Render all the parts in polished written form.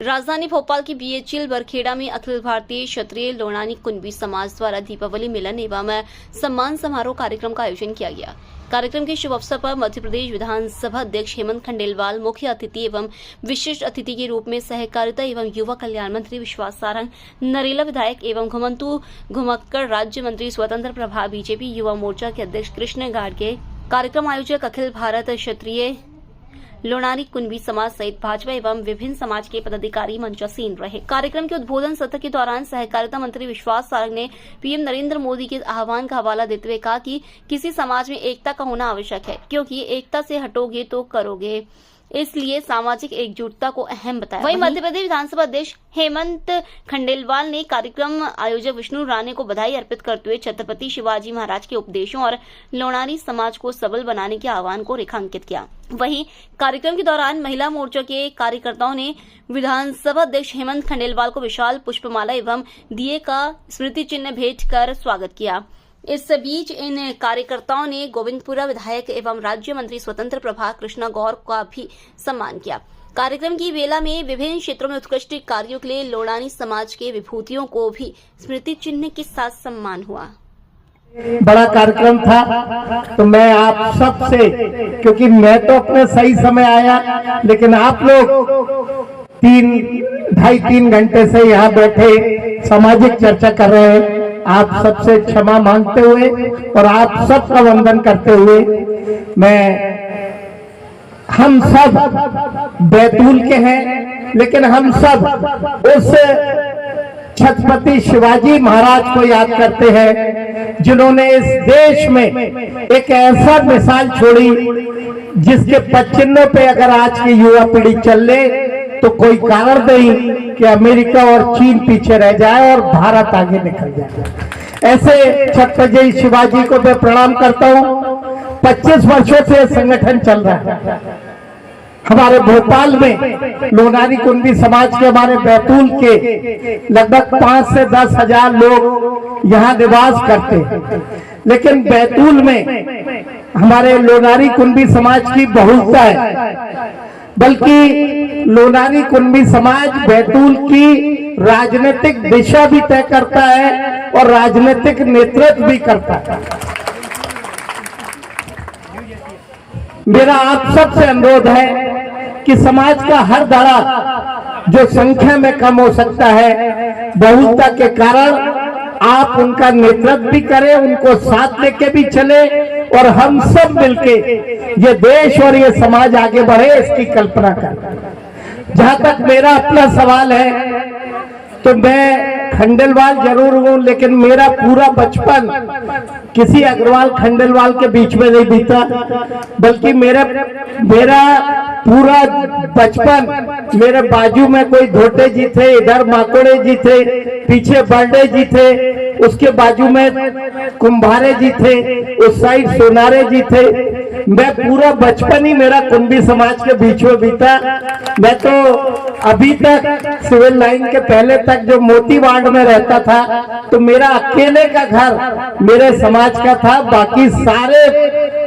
राजधानी भोपाल की बीएचएल बरखेड़ा में अखिल भारतीय क्षत्रिय लोनानी कुंभी समाज द्वारा दीपावली मिलन एवं सम्मान समारोह कार्यक्रम का आयोजन किया गया। कार्यक्रम के शुभ अवसर पर मध्य प्रदेश विधानसभा अध्यक्ष हेमंत खंडेलवाल मुख्य अतिथि एवं विशिष्ट अतिथि के रूप में सहकारिता एवं युवा कल्याण मंत्री विश्वास सारंग, नरेला विधायक एवं घुमंतू घुमक्कड़ राज्य मंत्री स्वतंत्र प्रभार बीजेपी युवा मोर्चा के अध्यक्ष कृष्ण गाडगे, कार्यक्रम आयोजक अखिल भारत क्षत्रिय लोनानी कुंभी समाज सहित भाजपा एवं विभिन्न समाज के पदाधिकारी मंचासीन रहे। कार्यक्रम के उद्बोधन सत्र के दौरान सहकारिता मंत्री विश्वास सारंग ने पीएम नरेंद्र मोदी के आह्वान का हवाला देते हुए कहा कि किसी समाज में एकता का होना आवश्यक है, क्योंकि एकता से हटोगे तो करोगे, इसलिए सामाजिक एकजुटता को अहम बताया। वहीं मध्य प्रदेश विधानसभा अध्यक्ष हेमंत खंडेलवाल ने कार्यक्रम आयोजक विष्णु राणे को बधाई अर्पित करते हुए छत्रपति शिवाजी महाराज के उपदेशों और लोनानी समाज को सबल बनाने के आह्वान को रेखांकित किया। वहीं कार्यक्रम के दौरान महिला मोर्चा के कार्यकर्ताओं ने विधानसभा अध्यक्ष हेमंत खंडेलवाल को विशाल पुष्पमाला एवं दिए का स्मृति चिन्ह भेंट कर स्वागत किया। इस बीच इन कार्यकर्ताओं ने गोविंदपुरा विधायक एवं राज्य मंत्री स्वतंत्र प्रभार कृष्णा गौर का भी सम्मान किया। कार्यक्रम की वेला में विभिन्न क्षेत्रों में उत्कृष्ट कार्यों के लिए लोनानी समाज के विभूतियों को भी स्मृति चिन्ह के साथ सम्मान हुआ। बड़ा कार्यक्रम था, तो मैं आप सब से, क्योंकि मैं तो अपने सही समय आया, लेकिन आप लोग 2.5-3 घंटे से यहाँ बैठे सामाजिक चर्चा कर रहे हैं, आप सबसे क्षमा मांगते हुए और आप सबका वंदन करते हुए हम सब बैतूल के हैं, लेकिन हम सब उस छत्रपति शिवाजी महाराज को याद करते हैं जिन्होंने इस देश में एक ऐसा मिसाल छोड़ी जिसके पचिन्हों पे अगर आज की युवा पीढ़ी चल ले तो कोई कारण नहीं कि अमेरिका और चीन पीछे रह जाए और भारत आगे निकल जाए। ऐसे छत्रपति शिवाजी को मैं प्रणाम करता हूं। 25 वर्षों से संगठन चल रहा है हमारे भोपाल में। लोनानी कुंभी समाज के हमारे बैतूल के लगभग 5 से 10 हजार लोग यहाँ निवास करते हैं, लेकिन बैतूल में हमारे लोनानी कुंभी समाज की बहुलता है, बल्कि लोनानी कुंभी समाज बैतूल की राजनीतिक दिशा भी तय करता है और राजनीतिक नेतृत्व भी करता है। मेरा आप सबसे अनुरोध है कि समाज का हर धड़ा जो संख्या में कम हो सकता है, बहुलता के कारण आप उनका नेतृत्व भी करें, उनको साथ लेके भी चले और हम सब मिलके ये देश और ये समाज आगे बढ़े, इसकी कल्पना करें। जहां तक मेरा अपना सवाल है, तो मैं खंडेलवाल जरूर हूं, लेकिन मेरा पूरा बचपन किसी अग्रवाल खंडेलवाल के बीच में नहीं बीता, बल्कि मेरा पूरा बचपन मेरे बाजू में कोई धोटे जी थे, इधर माकोड़े जी थे, पीछे बर्डे जी थे, उसके बाजू में कुंभारे जी थे, उस साइड सोनारे जी थे। मैं पूरा बचपन ही मेरा कुंभी समाज के बीच में बीता। मैं तो अभी तक सिविल लाइन के पहले तक जो मोती वार्ड में रहता था, तो मेरा अकेले का घर मेरे समाज का था। बाकी सारे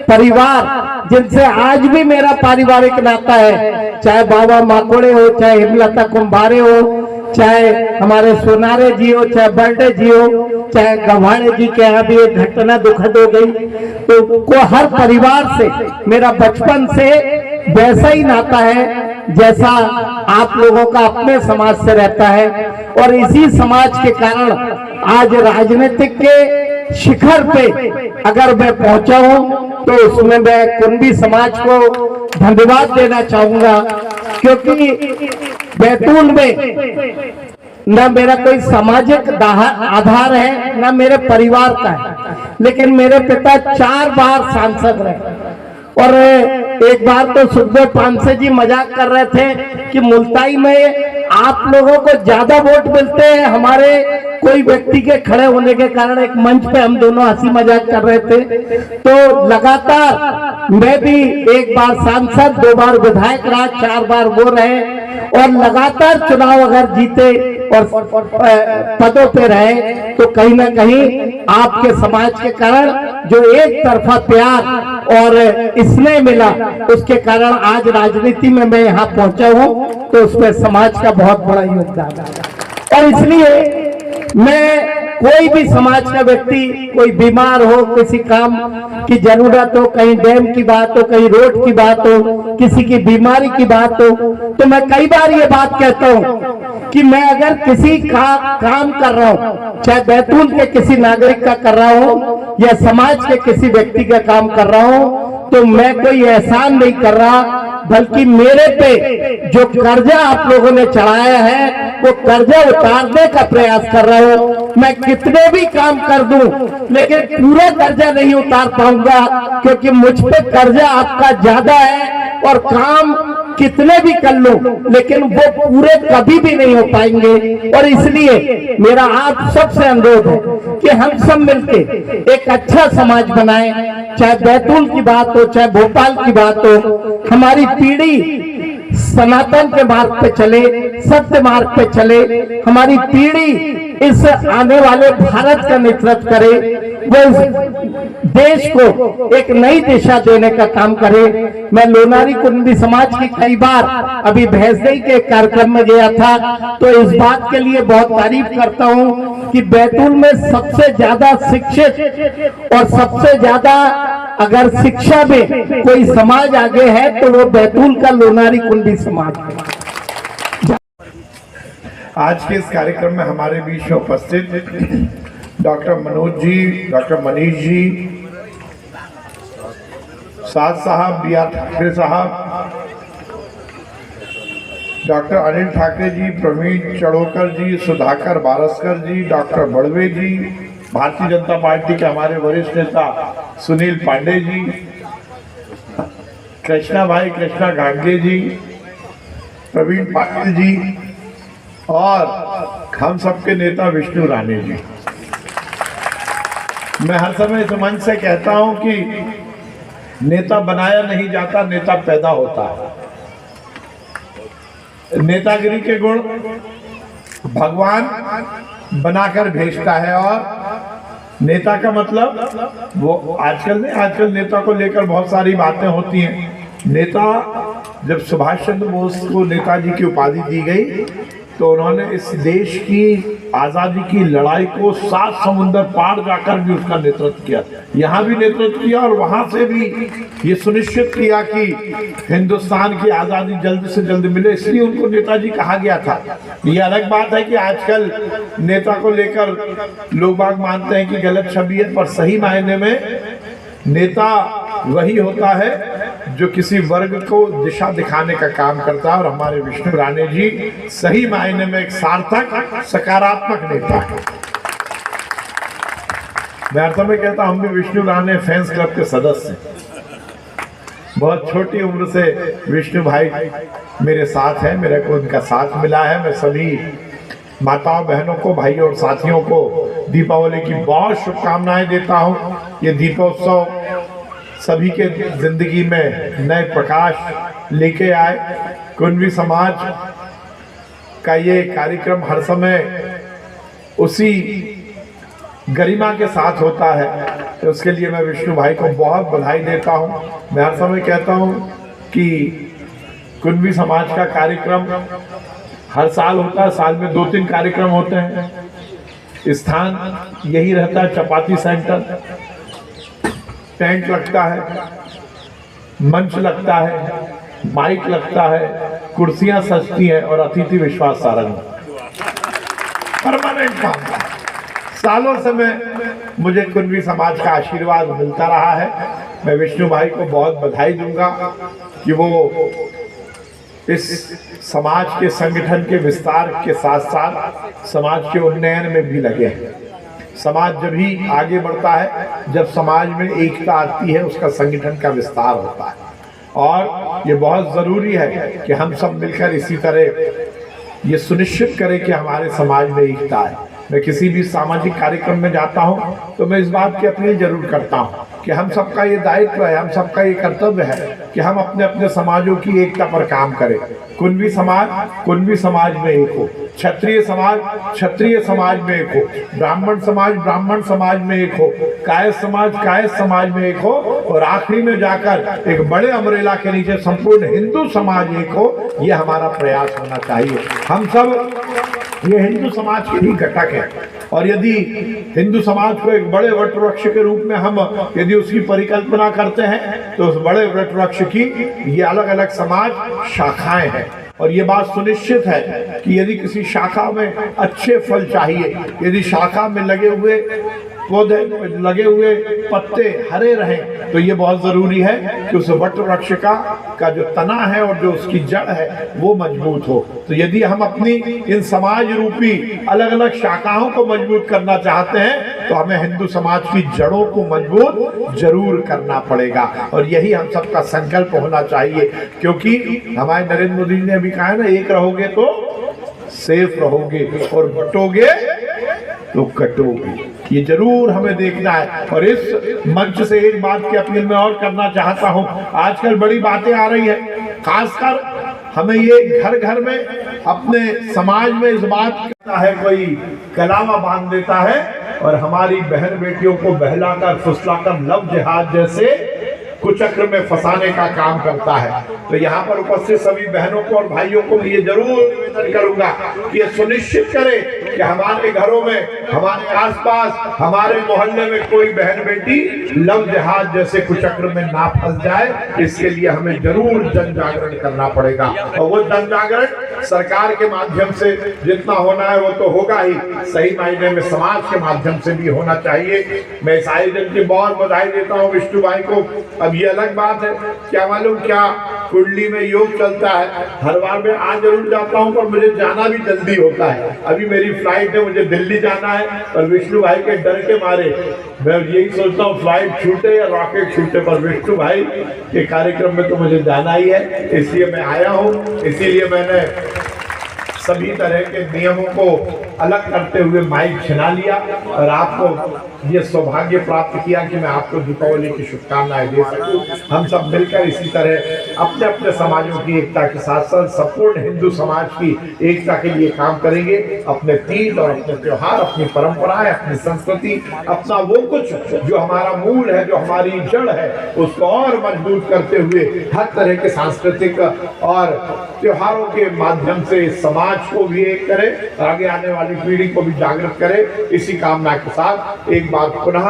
परिवार जिनसे आज भी मेरा पारिवारिक नाता है, चाहे बाबा माकोड़े हो, चाहे हिमलता कुंभारे हो, चाहे हमारे सोनारे जी हो, चाहे बर्डे जी हो, चाहे गवाड़े जी के यहाँ भी एक घटना दुखद हो गई, तो हर परिवार से मेरा बचपन से वैसा ही नाता है जैसा आप लोगों का अपने समाज से रहता है। और इसी समाज के कारण आज राजनीतिक के शिखर पे अगर मैं पहुंचा हूं, तो उसमें मैं कुंभी समाज को धन्यवाद देना चाहूंगा, क्योंकि बैतूल में न मेरा कोई सामाजिक आधार है, न मेरे परिवार का है, लेकिन मेरे पिता 4 बार सांसद रहे। और एक बार तो सुखदेव पांसे जी मजाक कर रहे थे कि मुल्ताई में आप लोगों को ज्यादा वोट मिलते हैं हमारे कोई व्यक्ति के खड़े होने के कारण। एक मंच पे हम दोनों हंसी मजाक कर रहे थे। तो लगातार मैं भी 1 बार सांसद, 2 बार विधायक रहा, 4 बार वो रहे, और लगातार चुनाव अगर जीते और पदों पे रहे, तो कहीं ना कहीं आपके समाज के कारण जो एक तरफा प्यार और स्नेह मिला, उसके कारण आज राजनीति में मैं यहाँ पहुंचा हूँ, तो उसमें समाज का बहुत बड़ा योगदान है। और इसलिए मैं कोई भी समाज का व्यक्ति, कोई बीमार हो, किसी काम की जरूरत हो, कहीं डैम की बात हो, कहीं रोड की बात हो, किसी की बीमारी की बात हो, तो मैं कई बार ये बात कहता हूँ कि मैं अगर किसी का काम कर रहा हूँ, चाहे बैतूल के किसी नागरिक का कर रहा हूँ या समाज के किसी व्यक्ति का काम कर रहा हूँ, तो मैं कोई एहसान नहीं कर रहा, बल्कि मेरे पे जो कर्जा आप लोगों ने चढ़ाया है वो कर्जा उतारने का प्रयास कर रहा हूँ। मैं कितने भी काम कर दूं, लेकिन पूरा कर्जा नहीं उतार पाऊंगा, क्योंकि मुझ पे कर्जा आपका ज्यादा है और काम कितने भी कर लो, लेकिन वो पूरे कभी भी नहीं हो पाएंगे। और इसलिए मेरा आप सबसे अनुरोध है कि हम सब मिलके एक अच्छा समाज बनाएं, चाहे बैतूल की बात हो, चाहे भोपाल की बात हो। हमारी पीढ़ी सनातन के मार्ग पे चले, सत्य मार्ग पे चले, हमारी पीढ़ी इस आने वाले भारत का नेतृत्व करे, वो इस देश को एक नई दिशा देने का काम करे। मैं लोनारी कुंभी समाज की कई बार अभी भैंसदेई के कार्यक्रम में गया था, तो इस बात के लिए बहुत तारीफ करता हूँ कि बैतूल में सबसे ज्यादा शिक्षित और सबसे ज्यादा अगर शिक्षा में कोई समाज आगे है तो वो बैतूल का लोनारी कुंभी समाज है। आज के इस कार्यक्रम में हमारे बीच में उपस्थित डॉक्टर मनोज जी, डॉक्टर मनीष जी, साद साहब, बी आर ठाकरे साहब, डॉक्टर अनिल ठाकरे जी, प्रवीण चड़ोकर जी, सुधाकर बारस्कर जी, डॉक्टर बड़वे जी, भारतीय जनता पार्टी के हमारे वरिष्ठ नेता सुनील पांडे जी, कृष्णा गांगे जी, प्रवीण पाटिल जी और हम सबके नेता विष्णु राणे जी। मैं हर समय इस मंच से कहता हूं कि नेता बनाया नहीं जाता, नेता पैदा होता है। नेतागिरी के गुण भगवान बनाकर भेजता है, और नेता का मतलब वो आजकल नेता को लेकर बहुत सारी बातें होती हैं। नेता, जब सुभाष चंद्र बोस को नेताजी की उपाधि दी गई तो उन्होंने इस देश की आज़ादी की लड़ाई को 7 समुंदर पार जाकर भी उसका नेतृत्व किया, यहाँ भी नेतृत्व किया और वहाँ से भी ये सुनिश्चित किया कि हिंदुस्तान की आज़ादी जल्द से जल्द मिले, इसलिए उनको नेताजी कहा गया था। ये अलग बात है कि आजकल नेता को लेकर लोग बाग मानते हैं कि गलत छवि है, पर सही मायने में नेता वही होता है जो किसी वर्ग को दिशा दिखाने का काम करता है, और हमारे विष्णु राणे जी सही मायने में एक सार्थक सकारात्मक नेता है। मैं अर्थ में कहता हूं, हम भी विष्णु राणे फैंस क्लब के सदस्य हैं। बहुत छोटी उम्र से विष्णु भाई मेरे साथ हैं, मेरे को उनका साथ मिला है। मैं सभी माताओं बहनों को, भाइयों और साथियों को दीपावली की बहुत शुभकामनाएं देता हूं। ये दीपोत्सव सभी के जिंदगी में नए प्रकाश लेके आए। कुंभी समाज का ये कार्यक्रम हर समय उसी गरिमा के साथ होता है, तो उसके लिए मैं विष्णु भाई को बहुत बधाई देता हूं। मैं हर समय कहता हूं कि कुंभी समाज का कार्यक्रम हर साल होता है, साल में 2-3 कार्यक्रम होते हैं। स्थान यही रहता है, चपाती सेंटर। टेंट लगता है, मंच लगता है, माइक लगता है, कुर्सियां सजती हैं और अतिथि विश्वास सारंग परमानेंट काम है। सालों से मुझे कुंभी समाज का आशीर्वाद मिलता रहा है। मैं विष्णु भाई को बहुत बधाई दूंगा कि वो इस समाज के संगठन के विस्तार के साथ साथ समाज के उन्नयन में भी लगे हैं। समाज जब ही आगे बढ़ता है जब समाज में एकता आती है, उसका संगठन का विस्तार होता है। और ये बहुत ज़रूरी है कि हम सब मिलकर इसी तरह ये सुनिश्चित करें कि हमारे समाज में एकता है। मैं किसी भी सामाजिक कार्यक्रम में जाता हूँ तो मैं इस बात की अपील जरूर करता हूँ कि हम सबका ये दायित्व है, हम सबका ये कर्तव्य है कि हम अपने अपने समाजों की एकता पर काम करें। कुणबी समाज में एक हो, क्षत्रिय समाज में एक हो, ब्राह्मण समाज में एक हो, कायस्थ समाज में एक हो, और आखिरी में जाकर एक बड़े अम्ब्रेला के नीचे संपूर्ण हिंदू समाज एक हो। ये हमारा प्रयास होना चाहिए। हम सब ये हिंदू समाज के ही घटक है, और यदि हिंदू समाज को एक बड़े वटवृक्ष के रूप में हम यदि उसकी परिकल्पना करते हैं तो उस बड़े वटवृक्ष की ये अलग अलग समाज शाखाएं हैं, और ये बात सुनिश्चित है कि यदि किसी शाखा में अच्छे फल चाहिए, यदि शाखा में लगे हुए पौधे, लगे हुए पत्ते हरे रहें, तो ये बहुत जरूरी है कि उस वट वृक्ष का जो तना है और जो उसकी जड़ है वो मजबूत हो। तो यदि हम अपनी इन समाज रूपी अलग अलग शाखाओं को मजबूत करना चाहते हैं तो हमें हिंदू समाज की जड़ों को मजबूत जरूर करना पड़ेगा, और यही हम सबका संकल्प होना चाहिए। क्योंकि हमारे नरेंद्र मोदी जी ने अभी कहा है ना, एक रहोगे तो सेफ रहोगे और बटोगे तो कटोगे। ये जरूर हमें देखना है। और इस मंच से एक बात की अपील मैं और करना चाहता हूँ। आजकल बड़ी बातें आ रही है, खासकर हमें ये घर घर में अपने समाज में इस बात का है, कोई कलावा बांध देता है और हमारी बहन बेटियों को बहलाकर फुसलाकर लव जिहाद जैसे कुचक्र में फंसाने का काम करता है। तो यहाँ पर उपस्थित सभी बहनों को और भाइयों को ये जरूर निवेदन करूंगा कि ये सुनिश्चित करें कि हमारे घरों में, हमारे आसपास, हमारे मोहल्ले में कोई बहन बेटी लव जिहाद जैसे कुचक्र में ना फंस जाए। इसके लिए हमें जरूर जन जागरण करना पड़ेगा, और वो जन जागरण सरकार के माध्यम से जितना होना है वो तो होगा ही, सही मायने में समाज के माध्यम से भी होना चाहिए। मैं इस आयोजन की बहुत बधाई देता हूँ विष्णु भाई को। अब ये अलग बात है, क्या मालूम क्या कुंडली में योग चलता है, हर बार मैं आज जरूर जाता हूँ, पर मुझे जाना भी जल्दी होता है। अभी मेरी फ्लाइट है, मुझे दिल्ली जाना है, और विष्णु भाई के डर के मारे मैं यही सोचता हूँ फ्लाइट छूटे या रॉकेट छूटे, पर विष्णु भाई के कार्यक्रम में तो मुझे जाना ही है, इसलिए मैं आया हूँ। इसीलिए मैंने सभी तरह के नियमों को अलग करते हुए माइक छिना लिया और आपको ये सौभाग्य प्राप्त किया कि मैं आपको दीपावली की शुभकामनाएं दे सकूं। हम सब मिलकर इसी तरह अपने अपने समाजों की एकता के साथ साथ संपूर्ण हिंदू समाज की एकता के लिए काम करेंगे। अपने तीज और अपने त्योहार, अपनी परंपराएं, अपनी संस्कृति, अपना वो कुछ जो हमारा मूल है, जो हमारी जड़ है, उसको और मजबूत करते हुए हर तरह के सांस्कृतिक और त्योहारों के माध्यम से समाज को भी एक करें, आगे आने वाली पीढ़ी को भी जागृत करें। इसी कामना के साथ एक बार पुनः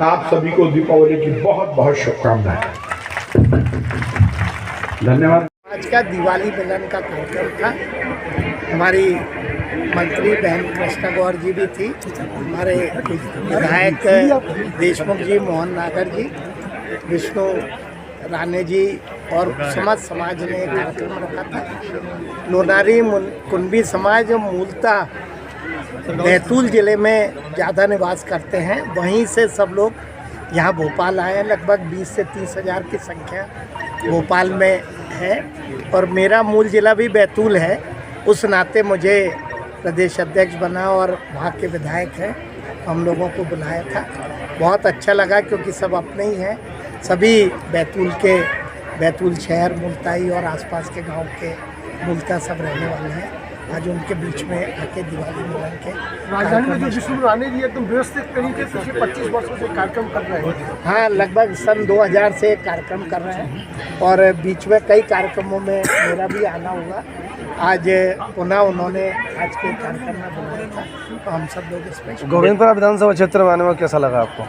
आप सभी को दीपावली की बहुत बहुत शुभकामनाएं। धन्यवाद। आज का दिवाली मिलन का कार्यक्रम था। हमारी मंत्री बहन कृष्णा गौर जी भी थी, हमारे विधायक देशमुख जी, मोहन नागर जी, विष्णु राणे जी और समाज ने एक कार्यक्रम रखा था। लोनारी कुणबी समाज मूलतः बैतूल ज़िले में ज़्यादा निवास करते हैं, वहीं से सब लोग यहाँ भोपाल आए हैं। लगभग 20 से 30 हज़ार की संख्या भोपाल में है, और मेरा मूल ज़िला भी बैतूल है। उस नाते मुझे प्रदेश अध्यक्ष बना और वहाँ के विधायक हैं, हम लोगों को बुलाया था। बहुत अच्छा लगा क्योंकि सब अपने ही हैं, सभी बैतूल शहर, मुल्ताई और आसपास के गांव के मूलतः सब रहने वाले हैं। आज उनके बीच में आके दिवाली मिलन के राजधानी में जो विष्णु राणे जी एकदम व्यवस्थित तरीके से 25 वर्षों से कार्यक्रम कर रहे हैं। हाँ, लगभग सन 2000 से कार्यक्रम कर रहे हैं, और बीच में कई कार्यक्रमों में मेरा भी आना होगा। आज पुनः उन्होंने आज के कार्यक्रम में बुलाया था, तो हम सब लोग इसमें। गोविंदपुरा विधानसभा क्षेत्र में आने में कैसा लगा आपको?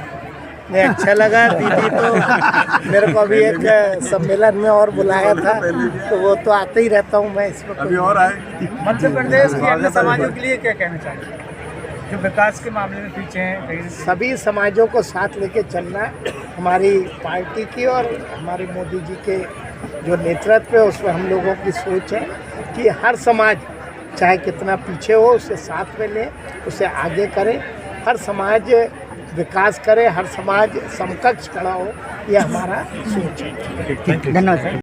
नहीं, अच्छा लगा। दीदी तो मेरे को अभी एक सम्मेलन में और बुलाया था, तो वो तो आते ही रहता हूँ मैं, इसमें अभी और आए। मध्य प्रदेश के अन्य समाजों के लिए क्या कहना चाहिए जो विकास के मामले में पीछे हैं? सभी समाजों को साथ लेके चलना हमारी पार्टी की और हमारे मोदी जी के जो नेतृत्व है उसमें हम लोगों की सोच है कि हर समाज चाहे कितना पीछे हो उसे साथ में ले, उसे आगे करे, हर समाज विकास करे, हर समाज समकक्ष खड़ा हो, ये हमारा सोच है। धन्यवाद।